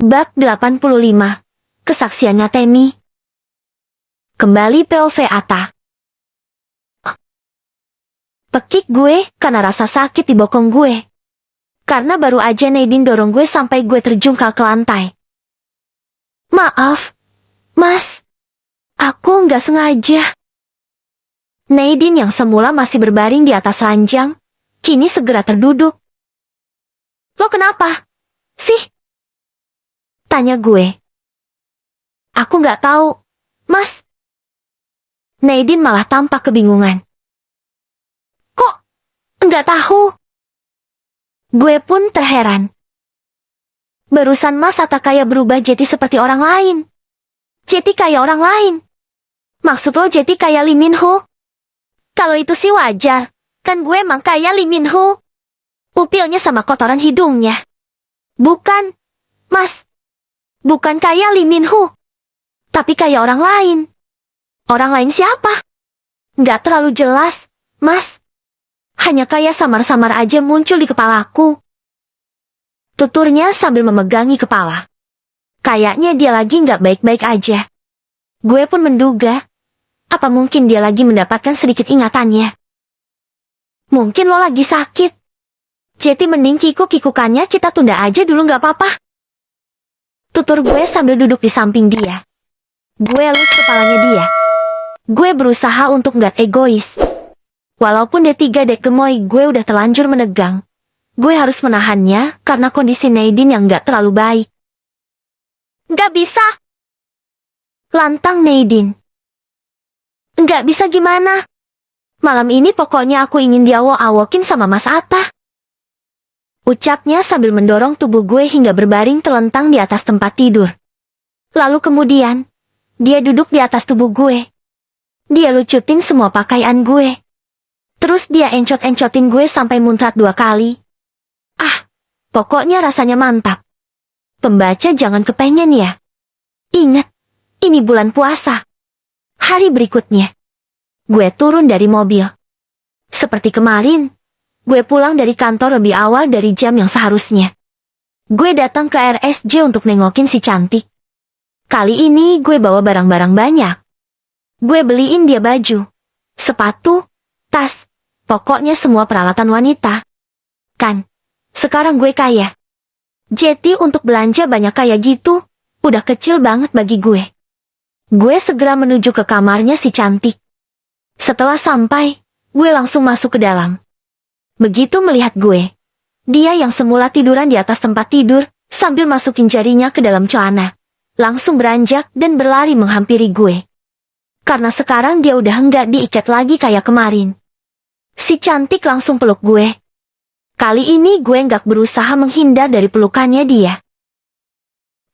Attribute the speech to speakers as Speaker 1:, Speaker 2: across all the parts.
Speaker 1: Bab 85. Kesaksiannya Temi. Kembali POV Ata. Pekik gue karena rasa sakit di bokong gue. Karena baru aja Nadine dorong gue sampai gue terjungkal ke lantai. Maaf, Mas. Aku nggak sengaja. Nadine yang semula masih berbaring di atas ranjang, kini segera terduduk. Lo kenapa sih? Tanya gue. Aku nggak tahu, Mas. Nadine malah tampak kebingungan. Kok nggak tahu? Gue pun terheran. Barusan Mas Ata kayak berubah jadi seperti orang lain. Jadi kayak orang lain. Maksud lo jadi kayak Lee Min Ho? Kalau itu sih wajar. Kan gue emang kayak Lee Min Ho. Upilnya sama kotoran hidungnya. Bukan, Mas. Bukan kayak Lee Min Ho. Tapi kayak orang lain. Orang lain siapa? Nggak terlalu jelas, Mas. Hanya kayak samar-samar aja muncul di kepalaku. Tuturnya sambil memegangi kepala. Kayaknya dia lagi nggak baik-baik aja. Gue pun menduga. Apa mungkin dia lagi mendapatkan sedikit ingatannya? Mungkin lo lagi sakit. Jadi mending kikuk-kikukannya kita tunda aja dulu nggak apa-apa. Tutur gue sambil duduk di samping dia. Gue elus kepalanya dia. Gue berusaha untuk nggak egois. Walaupun D3 dek gemoy gue udah terlanjur menegang. Gue harus menahannya karena kondisi Nadine yang nggak terlalu baik. Nggak bisa. Lantang Nadine. Nggak bisa gimana? Malam ini pokoknya aku ingin diawok-awokin sama Mas Ata. Ucapnya sambil mendorong tubuh gue hingga berbaring telentang di atas tempat tidur. Lalu kemudian, dia duduk di atas tubuh gue. Dia lucutin semua pakaian gue. Terus dia encot-encotin gue sampai muntrat 2 kali. Ah, pokoknya rasanya mantap. Pembaca jangan kepengen ya. Ingat, ini bulan puasa. Hari berikutnya, gue turun dari mobil. Seperti kemarin, gue pulang dari kantor lebih awal dari jam yang seharusnya. Gue datang ke RSJ untuk nengokin si cantik. Kali ini gue bawa barang-barang banyak. Gue beliin dia baju, sepatu, tas, pokoknya semua peralatan wanita. Kan, sekarang gue kaya. Jadi untuk belanja banyak kayak gitu, udah kecil banget bagi gue. Gue segera menuju ke kamarnya si cantik. Setelah sampai, gue langsung masuk ke dalam. Begitu melihat gue, dia yang semula tiduran di atas tempat tidur, sambil masukin jarinya ke dalam celana, langsung beranjak dan berlari menghampiri gue. Karena sekarang dia udah enggak diikat lagi kayak kemarin. Si cantik langsung peluk gue. Kali ini gue enggak berusaha menghindar dari pelukannya dia.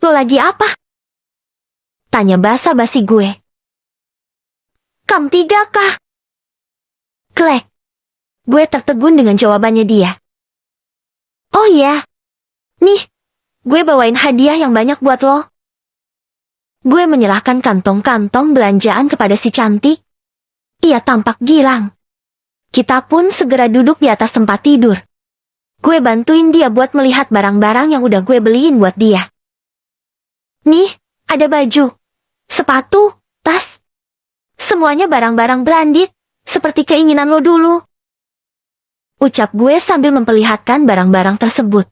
Speaker 1: Lo lagi apa? Tanya basa-basi gue. Kam 3 kah? Klek. Gue tertegun dengan jawabannya dia. Oh iya. Nih, gue bawain hadiah yang banyak buat lo. Gue menyerahkan kantong-kantong belanjaan kepada si cantik. Ia tampak girang. Kita pun segera duduk di atas tempat tidur. Gue bantuin dia buat melihat barang-barang yang udah gue beliin buat dia. Nih, ada baju, sepatu, tas. Semuanya barang-barang branded, seperti keinginan lo dulu. Ucap gue sambil memperlihatkan barang-barang tersebut.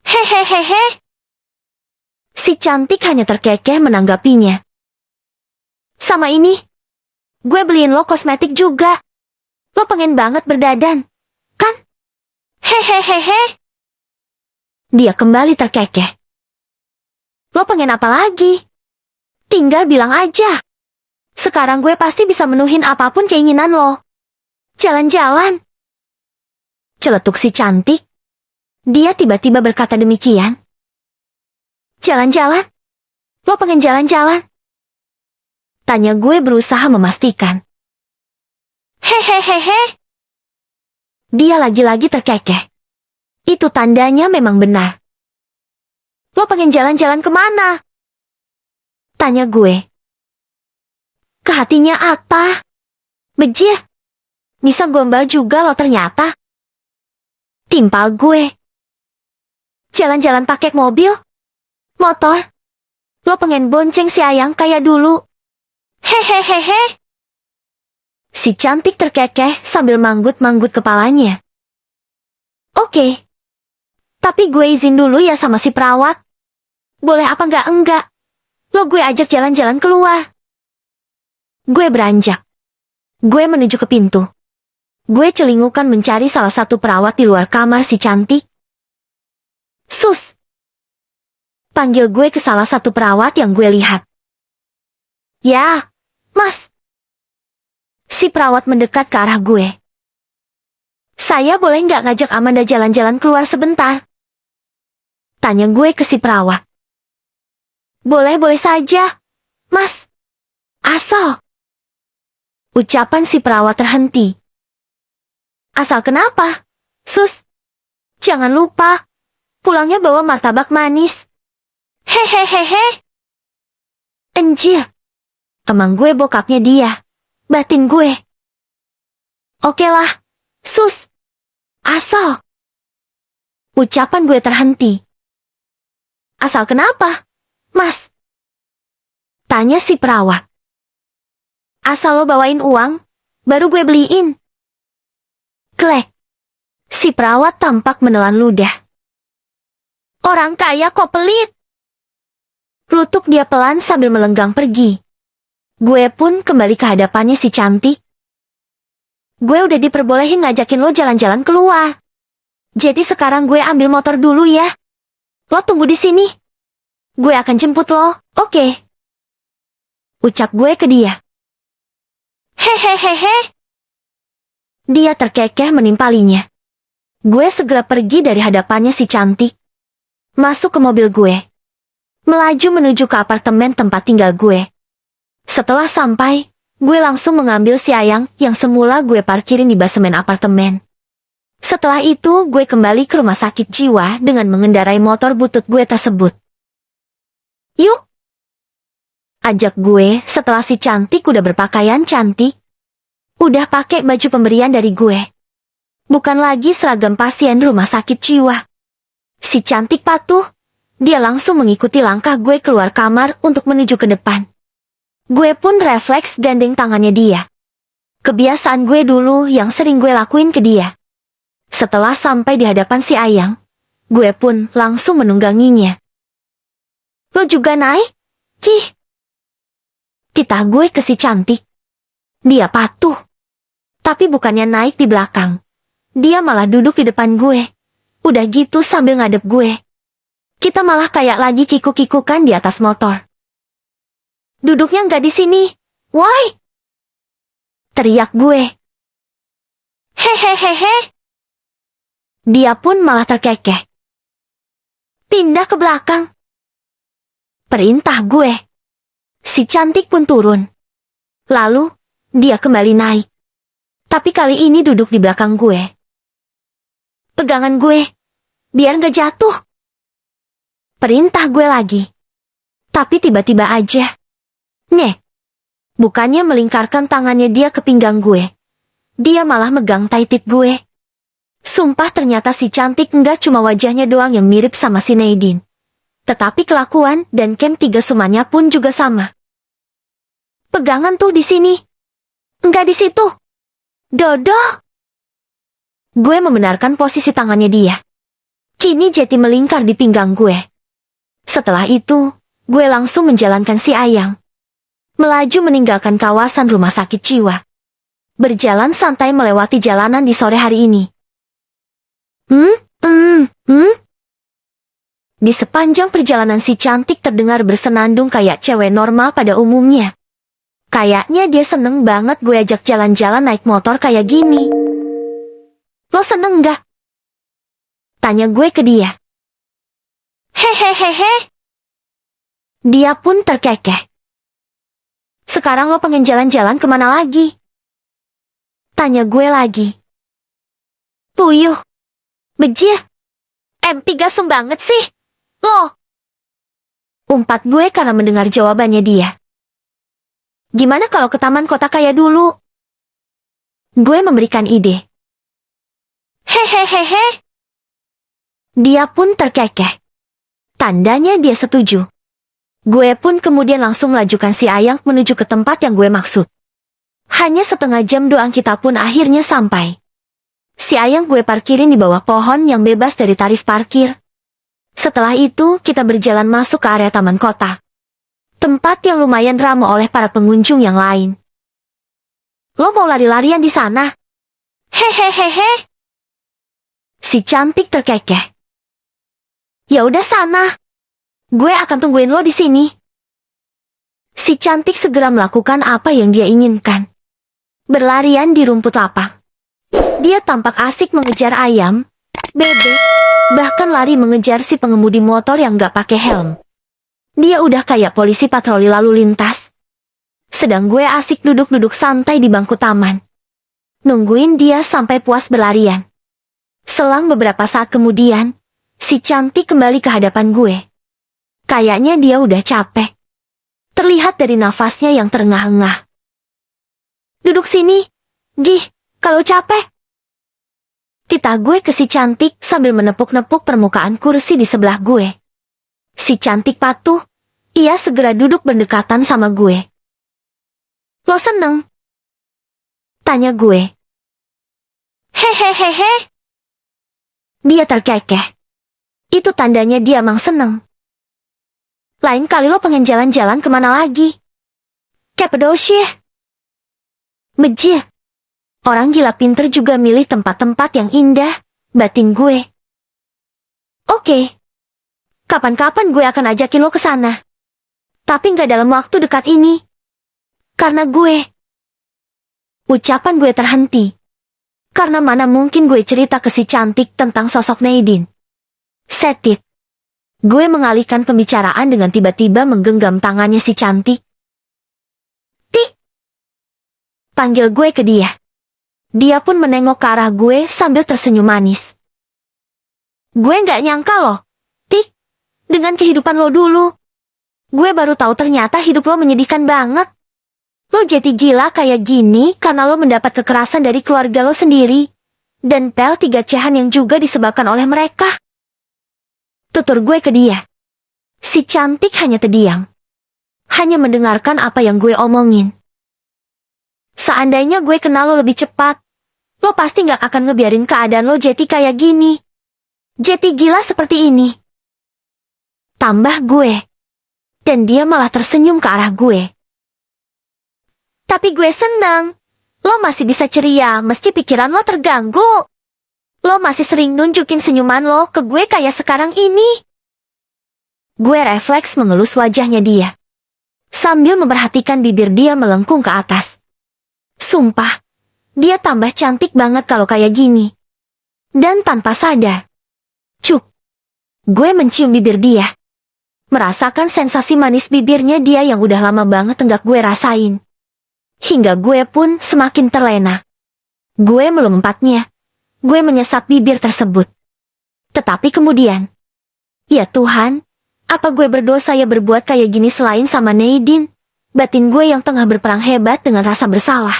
Speaker 1: Hehehehe. Si cantik hanya terkekeh menanggapinya. Sama ini, gue beliin lo kosmetik juga. Lo pengen banget berdadan, kan? Hehehehe. Dia kembali terkekeh. Lo pengen apa lagi? Tinggal bilang aja. Sekarang gue pasti bisa menuhin apapun keinginan lo. Jalan-jalan. Celetuk si cantik. Dia tiba-tiba berkata demikian. Jalan-jalan? Lo pengen jalan-jalan? Tanya gue berusaha memastikan. Hehehehe. Dia lagi-lagi terkekeh. Itu tandanya memang benar. Lo pengen jalan-jalan kemana? Tanya gue. Ke hatinya Ata. Bejih. Bisa gombal juga lo ternyata. Timpal gue. Jalan-jalan pakai mobil? Motor? Lo pengen bonceng si Ayang kayak dulu? Hehehehe. Si cantik terkekeh sambil manggut-manggut kepalanya. Oke. Tapi gue izin dulu ya sama si perawat. Boleh apa enggak? Lo gue ajak jalan-jalan keluar. Gue beranjak. Gue menuju ke pintu. Gue celingukan mencari salah satu perawat di luar kamar si cantik. Sus! Panggil gue ke salah satu perawat yang gue lihat. Ya, Mas. Si perawat mendekat ke arah gue. Saya boleh nggak ngajak Amanda jalan-jalan keluar sebentar? Tanya gue ke si perawat. Boleh saja, Mas. Asal. Ucapan si perawat terhenti. Asal kenapa? Sus. Jangan lupa. Pulangnya bawa martabak manis. Hehehehe. Anjir. Emang gue bokapnya dia. Batin gue. Oke lah. Sus. Asal. Ucapan gue terhenti. Asal kenapa, Mas? Tanya si perawat. Asal lo bawain uang, baru gue beliin. Klek. Si perawat tampak menelan ludah. Orang kaya kok pelit. Lutuk dia pelan sambil melenggang pergi. Gue pun kembali ke hadapannya si cantik. Gue udah diperbolehin ngajakin lo jalan-jalan keluar. Jadi sekarang gue ambil motor dulu ya. Lo tunggu di sini. Gue akan jemput lo, oke? Ucap gue ke dia. Hehehehe. Dia terkekeh menimpalinya. Gue segera pergi dari hadapannya si cantik. Masuk ke mobil gue. Melaju menuju ke apartemen tempat tinggal gue. Setelah sampai, gue langsung mengambil si Ayang yang semula gue parkirin di basemen apartemen. Setelah itu, gue kembali ke rumah sakit jiwa dengan mengendarai motor butut gue tersebut. Yuk! Ajak gue setelah si cantik udah berpakaian cantik. Udah pakai baju pemberian dari gue. Bukan lagi seragam pasien rumah sakit jiwa. Si cantik patuh. Dia langsung mengikuti langkah gue keluar kamar untuk menuju ke depan. Gue pun refleks gandeng tangannya dia. Kebiasaan gue dulu yang sering gue lakuin ke dia. Setelah sampai di hadapan si Ayang, gue pun langsung menungganginya. Lo juga naik? Kih. Titah gue ke si cantik. Dia patuh. Tapi bukannya naik di belakang. Dia malah duduk di depan gue. Udah gitu sambil ngadep gue. Kita malah kayak lagi kikuk-kikukan di atas motor. Duduknya nggak di sini. Why? Teriak gue. Hehehehe. Dia pun malah terkekeh. Pindah ke belakang. Perintah gue. Si cantik pun turun. Lalu, dia kembali naik. Tapi kali ini duduk di belakang gue. Pegangan gue. Biar nggak jatuh. Perintah gue lagi. Tapi tiba-tiba aja. Nyeh. Bukannya melingkarkan tangannya dia ke pinggang gue. Dia malah megang titit gue. Sumpah ternyata si cantik enggak cuma wajahnya doang yang mirip sama si Nadine. Tetapi kelakuan dan kem 3 sumannya pun juga sama. Pegangan tuh di sini. Enggak di situ. Dodo. Gue membenarkan posisi tangannya dia. Kini Jeti melingkar di pinggang gue. Setelah itu, gue langsung menjalankan si Ayang. Melaju meninggalkan kawasan rumah sakit jiwa. Berjalan santai melewati jalanan di sore hari ini. Di sepanjang perjalanan si cantik terdengar bersenandung kayak cewek normal pada umumnya. Kayaknya dia seneng banget gue ajak jalan-jalan naik motor kayak gini. Lo seneng gak? Tanya gue ke dia. Hehehehe. Dia pun terkekeh. Sekarang lo pengen jalan-jalan kemana lagi? Tanya gue lagi. Puyuh. Bejir. MP gasem banget sih. Lo. Umpat gue karena mendengar jawabannya dia. Gimana kalau ke taman kota kayak dulu? Gue memberikan ide. Hehehehe. Dia pun terkekeh. Tandanya dia setuju. Gue pun kemudian langsung melajukan si Ayang menuju ke tempat yang gue maksud. Hanya setengah jam doang kita pun akhirnya sampai. Si Ayang gue parkirin di bawah pohon yang bebas dari tarif parkir. Setelah itu kita berjalan masuk ke area taman kota. Tempat yang lumayan ramai oleh para pengunjung yang lain. Lo mau lari-larian di sana? Hehehehe. Si cantik terkekeh. Ya udah sana. Gue akan tungguin lo di sini. Si cantik segera melakukan apa yang dia inginkan. Berlarian di rumput lapang. Dia tampak asik mengejar ayam, bebek, bahkan lari mengejar si pengemudi motor yang gak pakai helm. Dia udah kayak polisi patroli lalu lintas. Sedang gue asik duduk-duduk santai di bangku taman. Nungguin dia sampai puas berlarian. Selang beberapa saat kemudian, si cantik kembali ke hadapan gue. Kayaknya dia udah capek. Terlihat dari nafasnya yang terengah-engah. Duduk sini, Gih, kalau capek. Titah gue ke si cantik sambil menepuk-nepuk permukaan kursi di sebelah gue. Si cantik patuh, ia segera duduk berdekatan sama gue. Lo seneng? Tanya gue. Hehehehe. Dia terkekeh. Itu tandanya dia emang seneng. Lain kali lo pengen jalan-jalan kemana lagi? Cappadocia. Mejir. Orang gila pinter juga milih tempat-tempat yang indah, batin gue. Oke. Kapan-kapan gue akan ajakin lo ke sana. Tapi nggak dalam waktu dekat ini. Karena gue. Ucapan gue terhenti. Karena mana mungkin gue cerita ke si cantik tentang sosok Nadine. Setit. Gue mengalihkan pembicaraan dengan tiba-tiba menggenggam tangannya si cantik. Tik. Panggil gue ke dia. Dia pun menengok ke arah gue sambil tersenyum manis. Gue nggak nyangka loh, Tik. Dengan kehidupan lo dulu. Gue baru tahu ternyata hidup lo menyedihkan banget. Lo jadi gila kayak gini karena lo mendapat kekerasan dari keluarga lo sendiri. Dan pel 3 cehan yang juga disebabkan oleh mereka. Tutur gue ke dia. Si cantik hanya terdiam. Hanya mendengarkan apa yang gue omongin. Seandainya gue kenal lo lebih cepat, lo pasti gak akan ngebiarin keadaan lo jadi kayak gini. Jadi gila seperti ini. Tambah gue. Dan dia malah tersenyum ke arah gue. Tapi gue senang. Lo masih bisa ceria meski pikiran lo terganggu. Lo masih sering nunjukin senyuman lo ke gue kayak sekarang ini. Gue refleks mengelus wajahnya dia. Sambil memperhatikan bibir dia melengkung ke atas. Sumpah, dia tambah cantik banget kalau kayak gini. Dan tanpa sadar. Cuk. Gue mencium bibir dia. Merasakan sensasi manis bibirnya dia yang udah lama banget enggak gue rasain. Hingga gue pun semakin terlena. Gue melompat-lompatnya. Gue menyesap bibir tersebut. Tetapi kemudian, ya Tuhan, apa gue berdosa ya berbuat kayak gini selain sama Nadine? Batin gue yang tengah berperang hebat dengan rasa bersalah.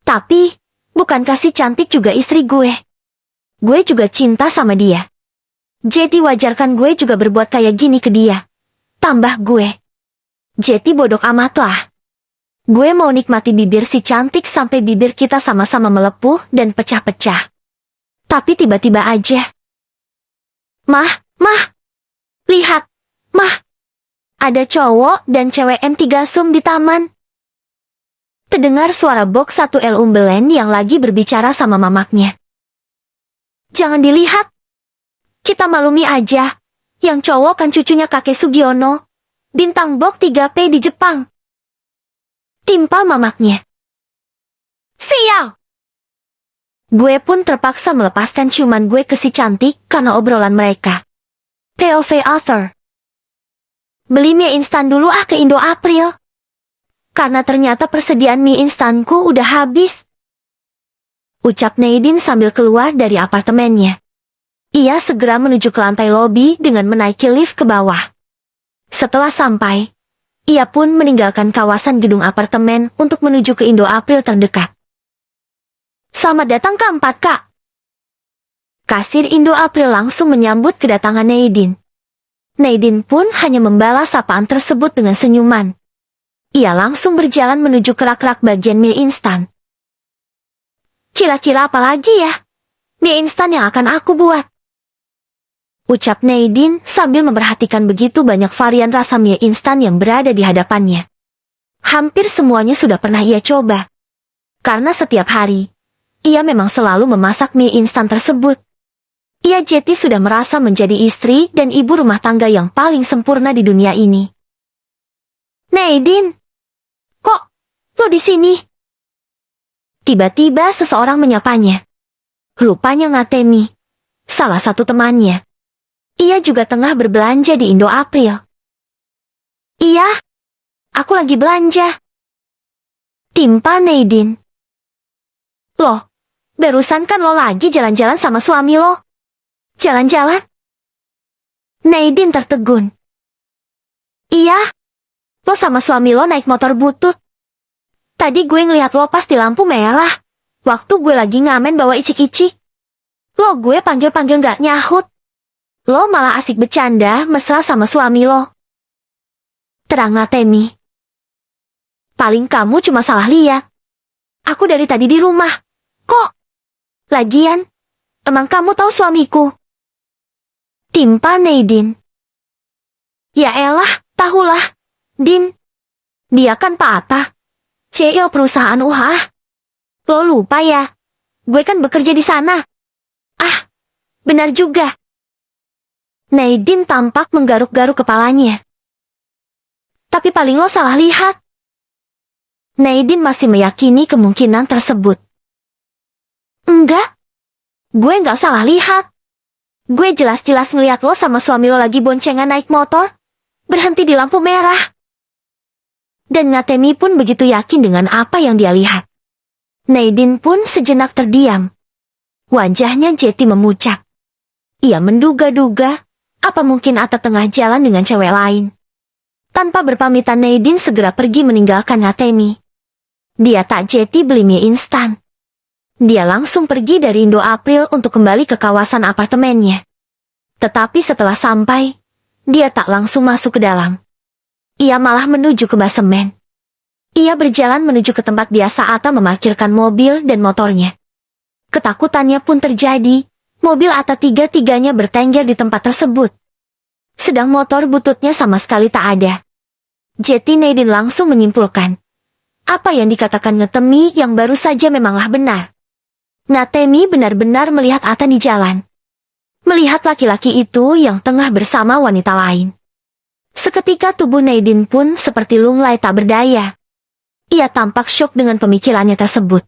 Speaker 1: Tapi, bukankah si cantik juga istri gue? Gue juga cinta sama dia. Jadi wajarkan gue juga berbuat kayak gini ke dia. Tambah gue. Jadi bodoh amat lah. Gue mau nikmati bibir si cantik sampai bibir kita sama-sama melepuh dan pecah-pecah. Tapi tiba-tiba aja. Mah, lihat, Mah. Ada cowok dan cewek M3 sum di taman. Terdengar suara box 1L umbelen yang lagi berbicara sama mamaknya. Jangan dilihat. Kita malumi aja. Yang cowok kan cucunya kakek Sugiono. Bintang box 3P di Jepang. Timpa mamaknya. Sial! Gue pun terpaksa melepaskan ciuman gue ke si cantik karena obrolan mereka. POV Author. Beli mie instan dulu ke Indo April. Karena ternyata persediaan mie instanku udah habis. Ucap Nadine sambil keluar dari apartemennya. Ia segera menuju ke lantai lobi dengan menaiki lift ke bawah. Setelah sampai, ia pun meninggalkan kawasan gedung apartemen untuk menuju ke Indo April terdekat. Selamat datang ke 4, Kak. Kasir Indo April langsung menyambut kedatangan Nadine. Nadine pun hanya membalas sapaan tersebut dengan senyuman. Ia langsung berjalan menuju ke rak-rak bagian mie instan. Kira-kira apa lagi ya? Mie instan yang akan aku buat. Ucap Nadine sambil memperhatikan begitu banyak varian rasa mie instan yang berada di hadapannya. Hampir semuanya sudah pernah ia coba. Karena setiap hari, ia memang selalu memasak mie instan tersebut. Ia Jetty sudah merasa menjadi istri dan ibu rumah tangga yang paling sempurna di dunia ini. Nadine, kok lo di sini? Tiba-tiba seseorang menyapanya. Rupanya Ngatemi, salah satu temannya. Ia juga tengah berbelanja di Indo April. Iya, aku lagi belanja. Timpa Nadine. Loh, barusan kan lo lagi jalan-jalan sama suami lo. Jalan-jalan? Nadine tertegun. Iya, lo sama suami lo naik motor butut. Tadi gue ngeliat lo pas di lampu merah. Waktu gue lagi ngamen bawa icik-icik. Lo gue panggil-panggil gak nyahut. Lo malah asik bercanda mesra sama suami lo. Terang Ngatemi. Paling kamu cuma salah lihat. Aku dari tadi di rumah. Kok? Lagian, emang kamu tahu suamiku? Timpa Nadine. Ya elah, tahulah. Din. Dia kan Pak Atta. CEO perusahaan UHA. Lo lupa ya? Gue kan bekerja di sana. Ah, benar juga. Nadine tampak menggaruk-garuk kepalanya. Tapi paling lo salah lihat. Nadine masih meyakini kemungkinan tersebut. Enggak. Gue nggak salah lihat. Gue jelas-jelas ngeliat lo sama suami lo lagi boncengan naik motor. Berhenti di lampu merah. Dan Ngatemi pun begitu yakin dengan apa yang dia lihat. Nadine pun sejenak terdiam. Wajahnya Jetty memucat. Ia menduga-duga, apa mungkin Atta tengah jalan dengan cewek lain. Tanpa berpamitan Nadine segera pergi meninggalkan Ngatemi. Dia tak Jetty beli mie instan. Dia langsung pergi dari Indo April untuk kembali ke kawasan apartemennya. Tetapi setelah sampai, dia tak langsung masuk ke dalam. Ia malah menuju ke basemen. Ia berjalan menuju ke tempat biasa Atta memarkirkan mobil dan motornya. Ketakutannya pun terjadi, mobil Atta tiga-tiganya bertengger di tempat tersebut. Sedang motor bututnya sama sekali tak ada. Jetty Nadine langsung menyimpulkan. Apa yang dikatakan Ngatemi yang baru saja memanglah benar. Ngatemi benar-benar melihat Atta di jalan. Melihat laki-laki itu yang tengah bersama wanita lain. Seketika tubuh Nadine pun seperti lunglai tak berdaya. Ia tampak syok dengan pemikirannya tersebut.